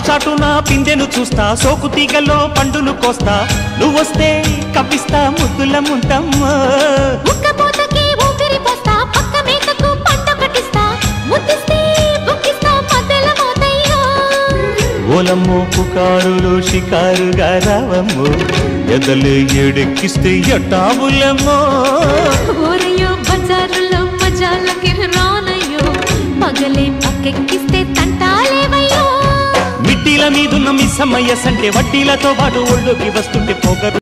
చాటున పిందెను చూస్తా, సోకు తీగల్లో పండును కోస్తా, నువ్వొస్తే కప్పిస్తా ముద్దుల ముంతమ్మో. ఉక్కపోతకి ఊపిరి పోస్తా, పక్క మేకకు పంట కట్టిస్తా, ముద్దిస్తే బుక్కిస్తా మద్దెల మోతయ్యో. ఓలమ్మో పుకారులు షికారుగా రావమ్మో, ఎదలు ఏడెక్కిస్తే ఎట్టావులమ్మో. ఊరయ్యో బజారులో మజాలకి రానయ్యో, పగలే పక్కెక్కిస్తే తంటాలేవయ్యో. మిట్టిల మీదున్న మిస్సమ్మయ్య సంటే వడ్డీలతో పాటు ఒళ్ళోకి వస్తుంటే పొగరు